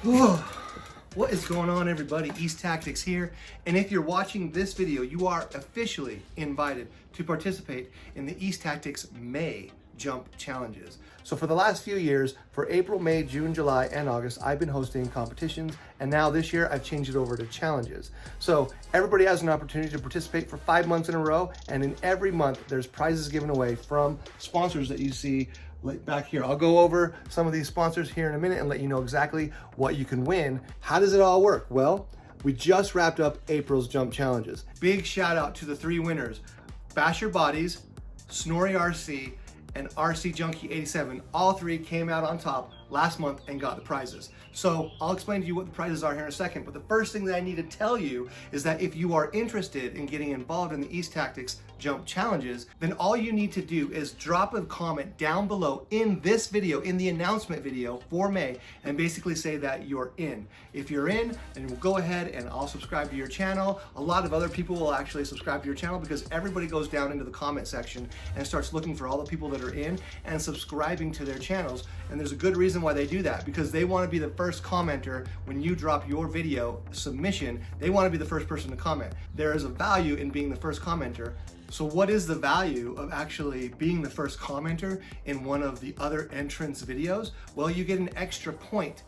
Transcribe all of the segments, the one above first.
What is going on, everybody? East Tactics here, and if you're watching this video, you are officially invited to participate in the East Tactics May Jump Challenges. So for the last few years, for April, May, June, July, and August, I've been hosting competitions, and now this year I've changed it over to challenges. So everybody has an opportunity to participate for 5 months in a row, and in every month there's prizes given away from sponsors that you see back here. I'll go over some of these sponsors here in a minute and let you know exactly what you can win. How does it all work? Well, we just wrapped up April's Jump Challenges. Big shout out to the 3 winners, Basher Bodies, Snorri RC, and RC Junkie 87. All 3 came out on top last month and got the prizes. So I'll explain to you what the prizes are here in a second, but the first thing that I need to tell you is that if you are interested in getting involved in the East Tactics Jump Challenges, then all you need to do is drop a comment down below in this video, in the announcement video for May, and basically say that you're in. If you're in, then we'll go ahead and I'll subscribe to your channel. A lot of other people will actually subscribe to your channel because everybody goes down into the comment section and starts looking for all the people that are in and subscribing to their channels. And there's a good reason why they do that, because they want to be the first commenter when you drop your video submission. They want to be the first person to comment. There is a value in being the first commenter. So what is the value of actually being the first commenter in one of the other entrance videos? Well, you get an extra point.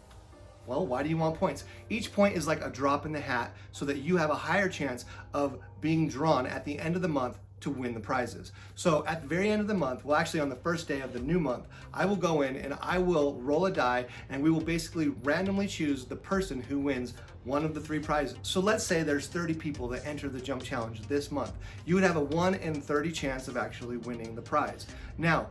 Well, why do you want points? Each point is like a drop in the hat so that you have a higher chance of being drawn at the end of the month to win the prizes. So at the very end of the month, well, actually on the first day of the new month, I will go in and I will roll a die, and we will basically randomly choose the person who wins one of the 3 prizes. So let's say there's 30 people that enter the Jump Challenge this month. You would have a 1 in 30 chance of actually winning the prize. Now,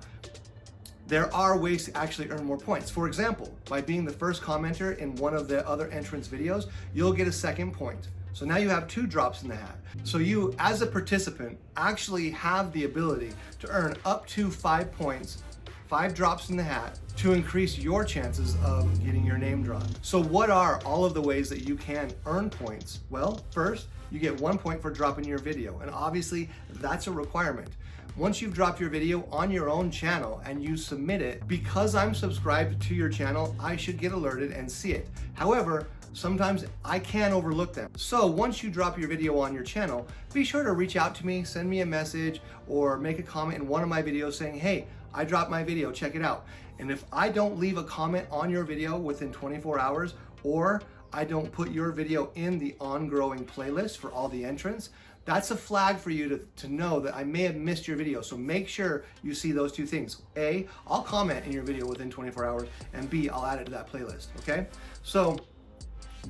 there are ways to actually earn more points. For example, by being the first commenter in one of the other entrance videos, you'll get a 2nd point. So now you have 2 drops in the hat. So you, as a participant, actually have the ability to earn up to 5 points, 5 drops in the hat, to increase your chances of getting your name drawn. So what are all of the ways that you can earn points? Well, first, you get 1 point for dropping your video, and obviously that's a requirement. Once you've dropped your video on your own channel and you submit it, because I'm subscribed to your channel, I should get alerted and see it. However, sometimes I can overlook them. So once you drop your video on your channel, be sure to reach out to me, send me a message, or make a comment in one of my videos saying, hey, I dropped my video, check it out. And if I don't leave a comment on your video within 24 hours, or I don't put your video in the ongoing playlist for all the entrants, that's a flag for you to know that I may have missed your video. So make sure you see those 2 things. A, I'll comment in your video within 24 hours, and B, I'll add it to that playlist, okay? So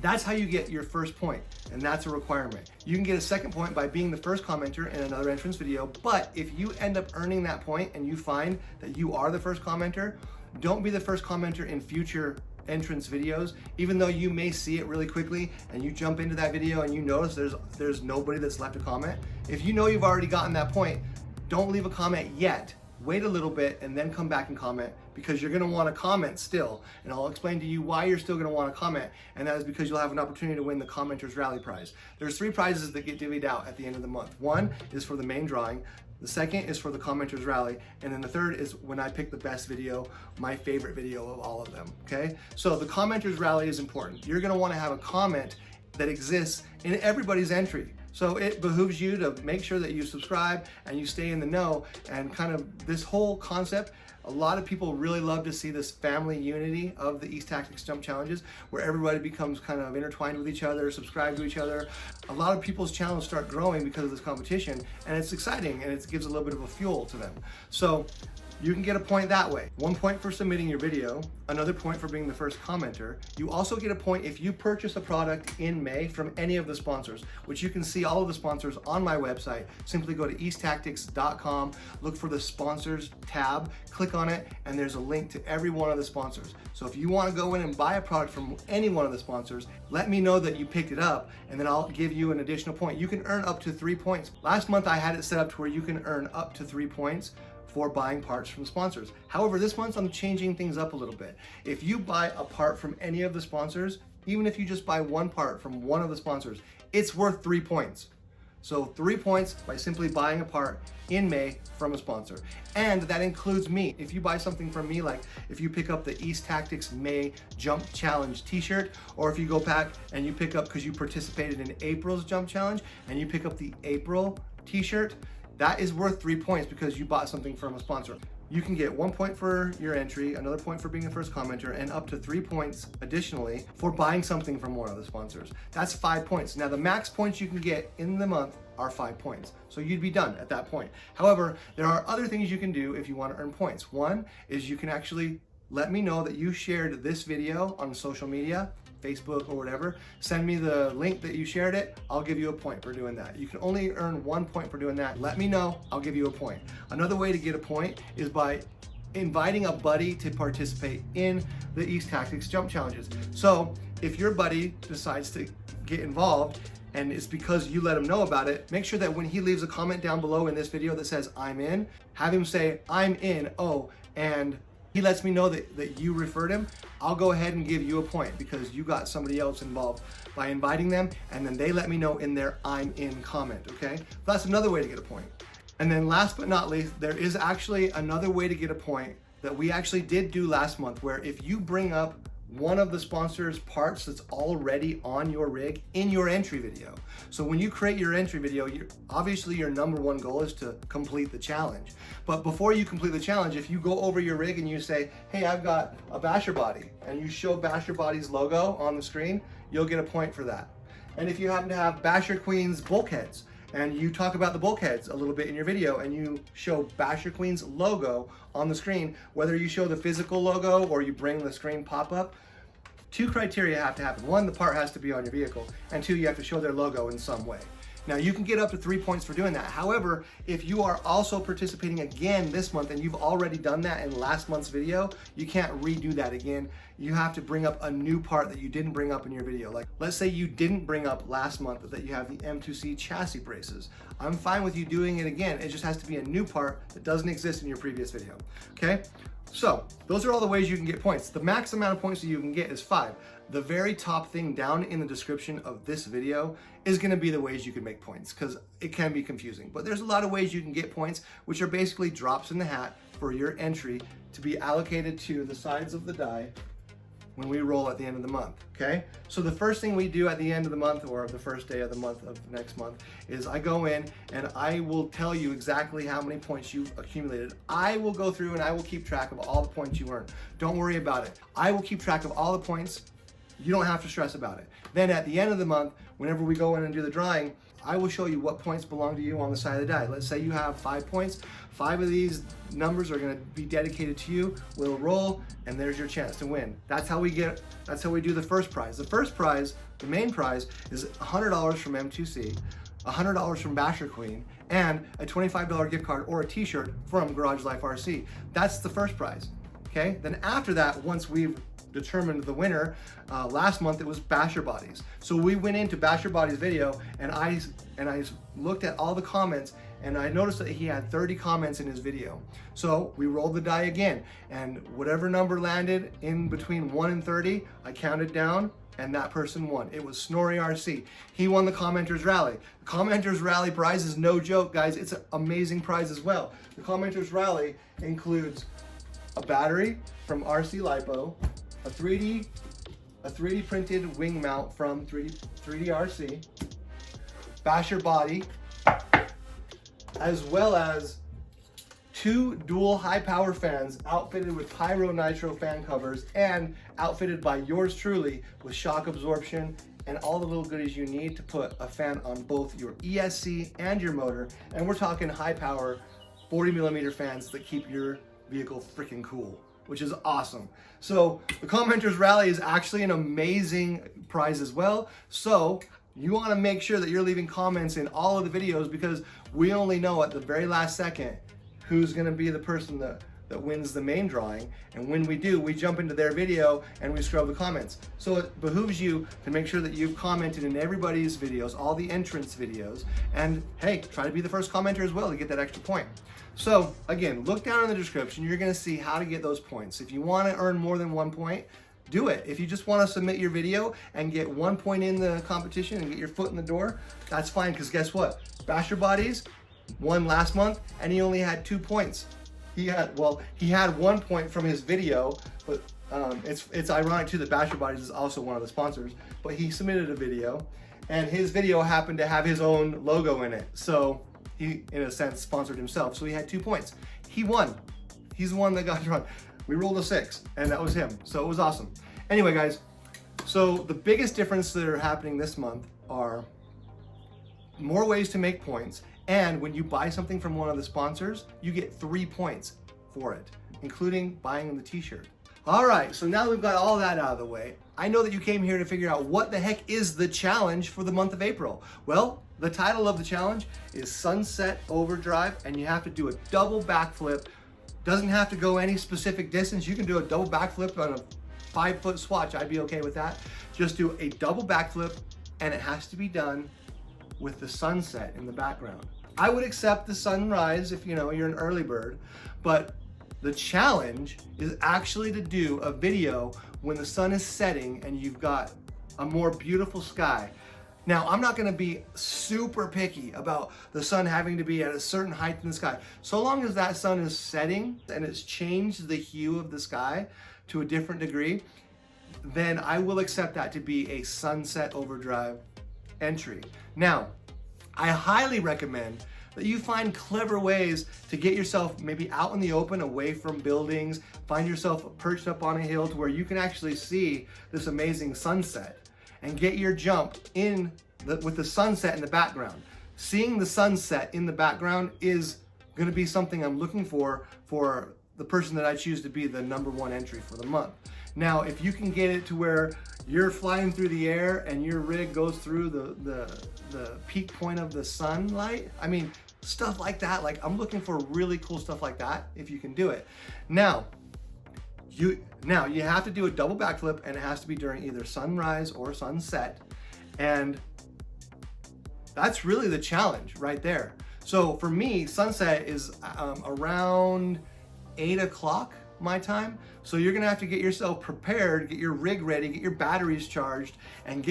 that's how you get your first point, and that's a requirement. You can get a 2nd point by being the first commenter in another entrance video, but if you end up earning that point and you find that you are the first commenter, don't be the first commenter in future entrance videos, even though you may see it really quickly and you jump into that video and you notice there's nobody that's left a comment. If you know you've already gotten that point, don't leave a comment yet. Wait a little bit and then come back and comment, because you're gonna wanna comment still. And I'll explain to you why you're still gonna wanna comment, and that is because you'll have an opportunity to win the Commenters Rally Prize. There's 3 prizes that get divvied out at the end of the month. 1 is for the main drawing, the 2nd is for the Commenters Rally, and then the 3rd is when I pick the best video, my favorite video of all of them, okay? So the Commenters Rally is important. You're gonna wanna have a comment that exists in everybody's entry. So it behooves you to make sure that you subscribe and you stay in the know, and kind of this whole concept, a lot of people really love to see this family unity of the East Tactics Jump Challenges, where everybody becomes kind of intertwined with each other, subscribe to each other. A lot of people's channels start growing because of this competition, and it's exciting, and it gives a little bit of a fuel to them. So you can get a point that way. 1 point for submitting your video, another point for being the first commenter. You also get a point if you purchase a product in May from any of the sponsors, which you can see all of the sponsors on my website. Simply go to easttactics.com, look for the sponsors tab, click on it, and there's a link to every one of the sponsors. So if you want to go in and buy a product from any one of the sponsors, let me know that you picked it up, and then I'll give you an additional point. You can earn up to 3 points. Last month I had it set up to where you can earn up to 3 points for buying parts from sponsors. However, this month I'm changing things up a little bit. If you buy a part from any of the sponsors, even if you just buy 1 part from one of the sponsors, it's worth 3 points. So 3 points by simply buying a part in May from a sponsor. And that includes me. If you buy something from me, like if you pick up the East Tactics May Jump Challenge t-shirt, or if you go back and you pick up, because you participated in April's Jump Challenge, and you pick up the April t-shirt, that is worth 3 points because you bought something from a sponsor. You can get 1 point for your entry, another point for being the first commenter, and up to 3 points additionally for buying something from one of the sponsors. That's 5 points. Now the max points you can get in the month are 5 points. So you'd be done at that point. However, there are other things you can do if you want to earn points. One is you can actually let me know that you shared this video on social media, Facebook or whatever. Send me the link that you shared it. I'll give you a point for doing that. You can only earn 1 point for doing that. Let me know, I'll give you a point. Another way to get a point is by inviting a buddy to participate in the East Tactics Jump Challenges. So if your buddy decides to get involved and it's because you let him know about it, make sure that when he leaves a comment down below in this video that says I'm in, have him say I'm in, oh, and he lets me know that you referred him, I'll go ahead and give you a point because you got somebody else involved by inviting them, and then they let me know in their I'm in comment, okay? That's another way to get a point. And then last but not least, there is actually another way to get a point that we actually did do last month, where if you bring up one of the sponsor's parts that's already on your rig in your entry video. So when you create your entry video, obviously your number one goal is to complete the challenge. But before you complete the challenge, if you go over your rig and you say, hey, I've got a Basher body, and you show Basher body's logo on the screen, you'll get a point for that. And if you happen to have BasherQueen's bulkheads, and you talk about the bulkheads a little bit in your video, and you show BasherQueen's logo on the screen, whether you show the physical logo or you bring the screen pop-up, 2 criteria have to happen. 1, the part has to be on your vehicle, and 2, you have to show their logo in some way. Now you can get up to 3 points for doing that. However, if you are also participating again this month and you've already done that in last month's video, you can't redo that again. You have to bring up a new part that you didn't bring up in your video. Like, let's say you didn't bring up last month that you have the M2C chassis braces. I'm fine with you doing it again. It just has to be a new part that doesn't exist in your previous video, okay? So those are all the ways you can get points. The max amount of points that you can get is 5. The very top thing down in the description of this video is going to be the ways you can make points, because it can be confusing. But there's a lot of ways you can get points, which are basically drops in the hat for your entry to be allocated to the sides of the die when we roll at the end of the month, okay? So the first thing we do at the end of the month, or the first day of the month of the next month, is I go in and I will tell you exactly how many points you've accumulated. I will go through and I will keep track of all the points you earned. Don't worry about it. I will keep track of all the points. You don't have to stress about it. Then at the end of the month, whenever we go in and do the drawing, I will show you what points belong to you on the side of the die. Let's say you have 5 points. 5 of these numbers are going to be dedicated to you. We'll roll, and there's your chance to win. That's how we do the first prize. The first prize, the main prize, is $100 from M2C, $100 from BasherQueen, and a $25 gift card or a t-shirt from Garage Life RC. That's the first prize, okay? Then after that, once we've determined the winner, last month it was Basher Bodies. So we went into Basher Bodies video and I looked at all the comments, and I noticed that he had 30 comments in his video. So we rolled the die again, and whatever number landed in between 1 and 30, I counted down, and that person won. It was Snorri RC. He won the Commenters Rally. The Commenters Rally prize is no joke, guys. It's an amazing prize as well. The Commenters Rally includes a battery from RC Lipo, a 3D printed wing mount from 3D RC, Basher body, as well as 2 dual high power fans outfitted with Pyro Nitro fan covers and outfitted by yours truly with shock absorption and all the little goodies you need to put a fan on both your ESC and your motor. And we're talking high power 40mm fans that keep your vehicle freaking cool, which is awesome. So the Commenters Rally is actually an amazing prize as well. So you want to make sure that you're leaving comments in all of the videos, because we only know at the very last second who's going to be the person that wins the main drawing. And when we do, we jump into their video and we scrub the comments. So it behooves you to make sure that you've commented in everybody's videos, all the entrance videos, and hey, try to be the first commenter as well to get that extra point. So again, look down in the description. You're going to see how to get those points. If you want to earn more than 1 point, do it. If you just want to submit your video and get 1 point in the competition and get your foot in the door, that's fine, because guess what? Basher Bodies won last month and he only had 2 points. He had 1 point from his video, but it's ironic too that Basher Bodies is also one of the sponsors, but he submitted a video and his video happened to have his own logo in it. So he, in a sense, sponsored himself. So he had 2 points. He won. He's the one that got drawn. We rolled a 6 and that was him. So it was awesome. Anyway, guys, so the biggest difference that are happening this month are more ways to make points. And when you buy something from one of the sponsors, you get 3 points for it, including buying the t-shirt. All right, so now that we've got all that out of the way, I know that you came here to figure out what the heck is the challenge for the month of April. Well, the title of the challenge is Sunset Overdrive, and you have to do a double backflip. Doesn't have to go any specific distance. You can do a double backflip on a 5-foot swatch. I'd be okay with that. Just do a double backflip, and it has to be done with the sunset in the background. I would accept the sunrise if you're an early bird, but the challenge is actually to do a video when the sun is setting and you've got a more beautiful sky. Now, I'm not gonna be super picky about the sun having to be at a certain height in the sky. So long as that sun is setting and it's changed the hue of the sky to a different degree, then I will accept that to be a Sunset Overdrive entry. Now, I highly recommend that you find clever ways to get yourself maybe out in the open, away from buildings, find yourself perched up on a hill to where you can actually see this amazing sunset and get your jump in with the sunset in the background. Seeing the sunset in the background is gonna be something I'm looking for the person that I choose to be the #1 entry for the month. Now, if you can get it to where you're flying through the air and your rig goes through the peak point of the sunlight, I mean, stuff like that, like I'm looking for really cool stuff like that if you can do it. Now you have to do a double backflip and it has to be during either sunrise or sunset. And that's really the challenge right there. So for me, sunset is around 8 o'clock my time. So you're gonna have to get yourself prepared, get your rig ready, get your batteries charged, and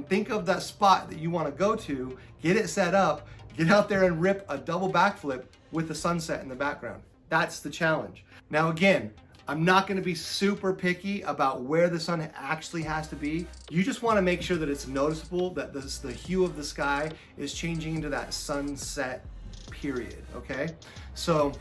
think of that spot that you want to go to, get it set up, get out there and rip a double backflip with the sunset in the background. That's the challenge. Now again, I'm not gonna be super picky about where the sun actually has to be. You just wanna make sure that it's noticeable, that the hue of the sky is changing into that sunset period, okay? So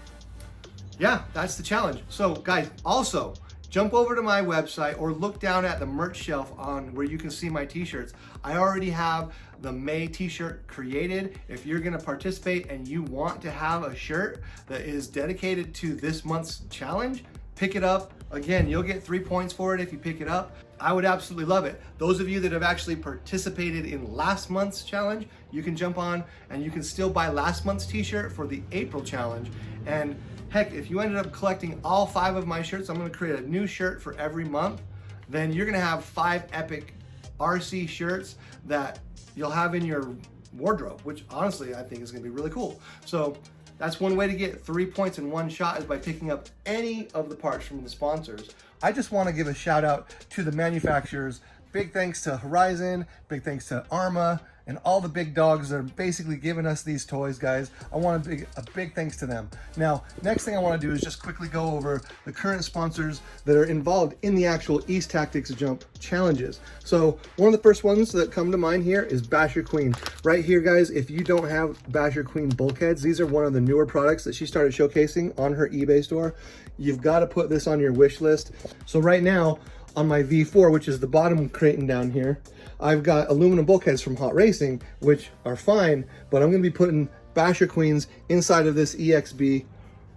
yeah, that's the challenge. So guys, also jump over to my website or look down at the merch shelf on where you can see my t-shirts. I already have the May t-shirt created. If you're gonna participate and you want to have a shirt that is dedicated to this month's challenge, pick it up. Again, you'll get 3 points for it if you pick it up. I would absolutely love it. Those of you that have actually participated in last month's challenge, you can jump on and you can still buy last month's t-shirt for the April challenge. And heck, if you ended up collecting all 5 of my shirts, I'm gonna create a new shirt for every month. Then you're gonna have 5 epic RC shirts that you'll have in your wardrobe, which honestly I think is gonna be really cool. So that's one way to get 3 points in one shot, is by picking up any of the parts from the sponsors. I just wanna give a shout out to the manufacturers. Big thanks to Horizon, big thanks to Arma, and all the big dogs that are basically giving us these toys, guys. I want a big thanks to them. Now, next thing I want to do is just quickly go over the current sponsors that are involved in the actual East Tactics Jump challenges. So one of the first ones that come to mind here is BasherQueen. Right here, guys, if you don't have BasherQueen bulkheads, these are one of the newer products that she started showcasing on her eBay store. You've got to put this on your wish list. So right now, on my V4, which is the bottom Creighton down here, I've got aluminum bulkheads from Hot Racing, which are fine, but I'm gonna be putting BasherQueens inside of this EXB.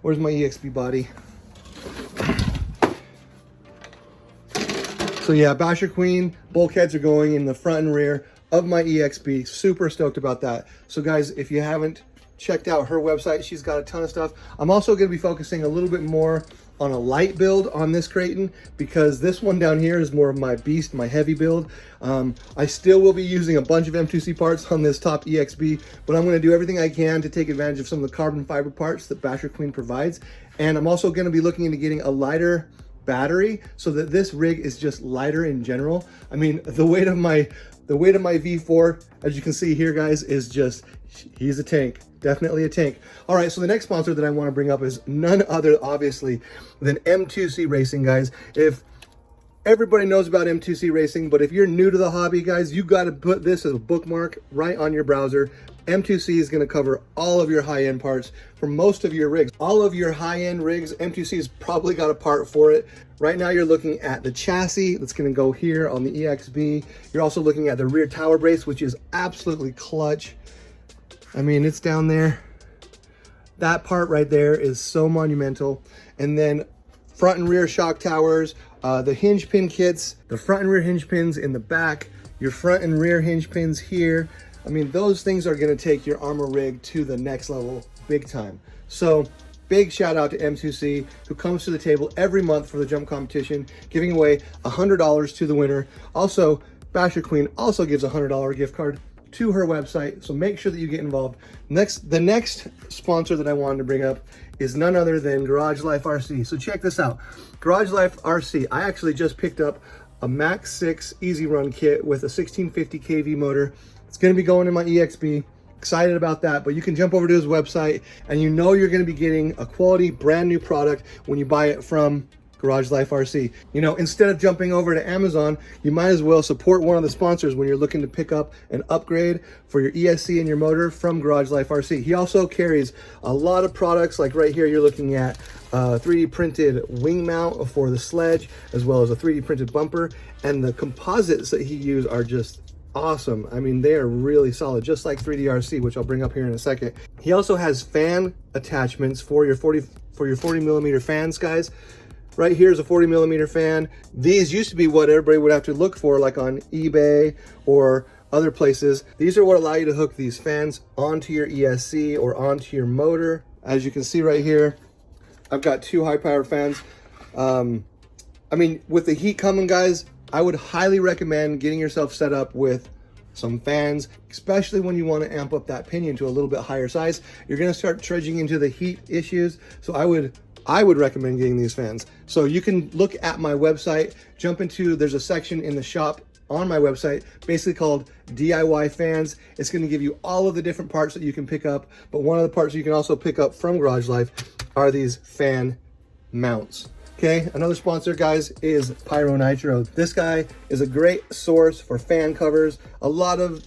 Where's my EXB body? So yeah, BasherQueen bulkheads are going in the front and rear of my EXB. Super stoked about that. So guys, if you haven't checked out her website, she's got a ton of stuff. I'm also gonna be focusing a little bit more on a light build on this Creighton, because this one down here is more of my beast, my heavy build. I still will be using a bunch of M2C parts on this top EXB, but I'm gonna do everything I can to take advantage of some of the carbon fiber parts that BasherQueen provides. And I'm also gonna be looking into getting a lighter battery so that this rig is just lighter in general. I mean, the weight of my V4, as you can see here, guys, is just, he's a tank, definitely a tank. All right, so the next sponsor that I want to bring up is none other, obviously, than M2C Racing, guys. If everybody knows about M2C Racing, but if you're new to the hobby, guys, you got to put this as a bookmark right on your browser. M2C is going to cover all of your high-end parts for most of your rigs. All of your high-end rigs, M2C has probably got a part for it. Right now you're looking at the chassis that's going to go here on the EXB. You're also looking at the rear tower brace, which is absolutely clutch. I mean, it's down there. That part right there is so monumental. And then front and rear shock towers, the hinge pin kits, the front and rear hinge pins in the back, your front and rear hinge pins here. I mean, those things are going to take your armor rig to the next level big time. So big shout out to M2C, who comes to the table every month for the jump competition, giving away $100 to the winner. Also, BasherQueen also gives a $100 gift card to her website, so make sure that you get involved. The next sponsor that I wanted to bring up is none other than Garage Life RC. So check this out. Garage Life RC, I actually just picked up a Max 6 Easy Run kit with a 1650 kV motor. It's going to be going in my EXB. Excited about that, but you can jump over to his website and you know you're going to be getting a quality brand new product when you buy it from Garage Life RC. You know, instead of jumping over to Amazon, you might as well support one of the sponsors when you're looking to pick up an upgrade for your ESC and your motor from Garage Life RC. He also carries a lot of products, like right here you're looking at 3D printed wing mount for the sledge, as well as a 3D printed bumper, and the composites that he used are just awesome. I mean, they are really solid, just like 3DRC, which I'll bring up here in a second. He also has fan attachments for your 40 millimeter fans, guys. Right here is a 40 millimeter fan. These used to be what everybody would have to look for, like on eBay or other places. These are what allow you to hook these fans onto your ESC or onto your motor. As you can see right here, I've got two high powered fans. I mean, with the heat coming, guys, I would highly recommend getting yourself set up with some fans, especially when you want to amp up that pinion to a little bit higher size. You're going to start trudging into the heat issues. So I would recommend getting these fans. So you can look at my website, there's a section in the shop on my website, basically called DIY fans. It's going to give you all of the different parts that you can pick up. But one of the parts you can also pick up from Garage Life are these fan mounts. Okay, another sponsor, guys, is Pyro Nitro. This guy is a great source for fan covers. A lot of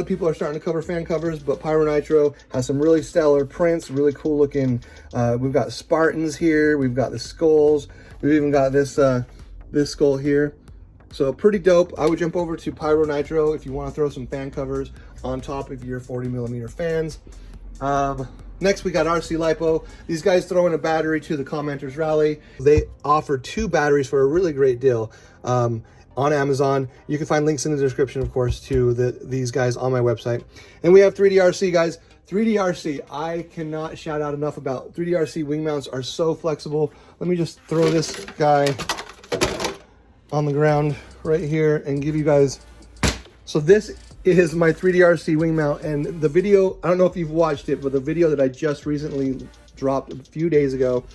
people are starting to cover fan covers, but Pyro Nitro has some really stellar prints, really cool looking. We've got Spartans here, we've got the skulls, we've even got this this skull here. So pretty dope. I would jump over to Pyro Nitro if you want to throw some fan covers on top of your 40 millimeter fans. Next, we got RC Lipo. These guys throw in a battery to the commenters rally. They offer 2 batteries for a really great deal on Amazon. You can find links in the description, of course, to these guys on my website. And we have 3DRC, guys. 3DRC, I cannot shout out enough about 3DRC wing mounts. Are so flexible. Let me just throw this guy on the ground right here and give you guys. So this is my 3DRC wing mount, and the video, I don't know if you've watched it, but the video that I just recently dropped a few days ago,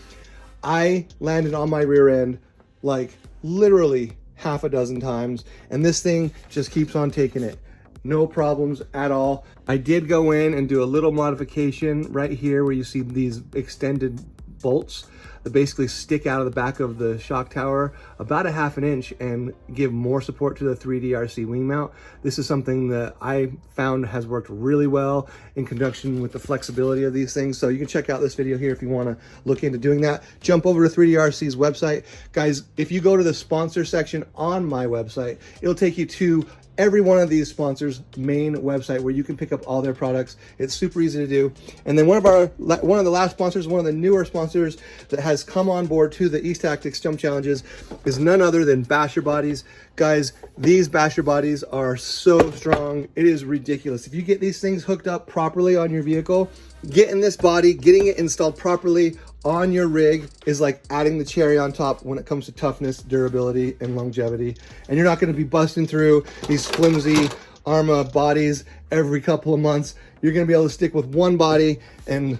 I landed on my rear end like literally half a dozen times, and this thing just keeps on taking it. No problems at all. I did go in and do a little modification right here where you see these extended bolts that basically stick out of the back of the shock tower about a ½ inch and give more support to the 3DRC wing mount. This is something that I found has worked really well in conjunction with the flexibility of these things. So you can check out this video here if you want to look into doing that. Jump over to 3DRC's website. Guys, if you go to the sponsor section on my website, it'll take you to every one of these sponsors' main website where you can pick up all their products. It's super easy to do. And then one of the last sponsors, one of the newer sponsors that has come on board to the East Tactics Jump Challenges is none other than Basher Bodies. Guys, these Basher Bodies are so strong. It is ridiculous. If you get these things hooked up properly on your vehicle, getting this body, getting it installed properly on your rig is like adding the cherry on top when it comes to toughness, durability, and longevity. And you're not going to be busting through these flimsy Arma bodies every couple of months. You're going to be able to stick with one body, and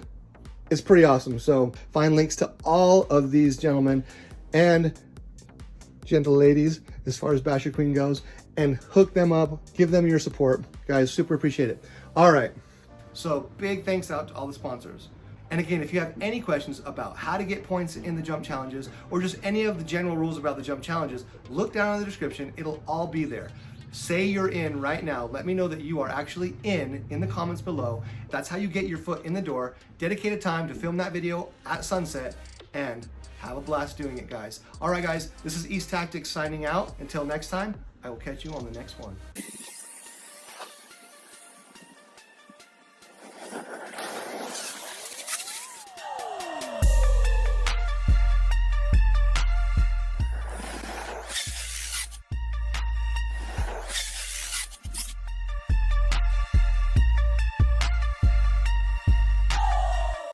it's pretty awesome. So find links to all of these gentlemen. And gentle ladies as far as BasherQueen goes, and hook them up, give them your support. Guys, super appreciate it. All right, so big thanks out to all the sponsors. And again, if you have any questions about how to get points in the jump challenges or just any of the general rules about the jump challenges, look down in the description. It'll all be there. Say you're in right now. Let me know that you are actually in the comments below. That's how you get your foot in the door. Dedicated time to film that video at sunset and have a blast doing it, guys. All right, guys, this is East Tactics signing out. Until next time, I will catch you on the next one.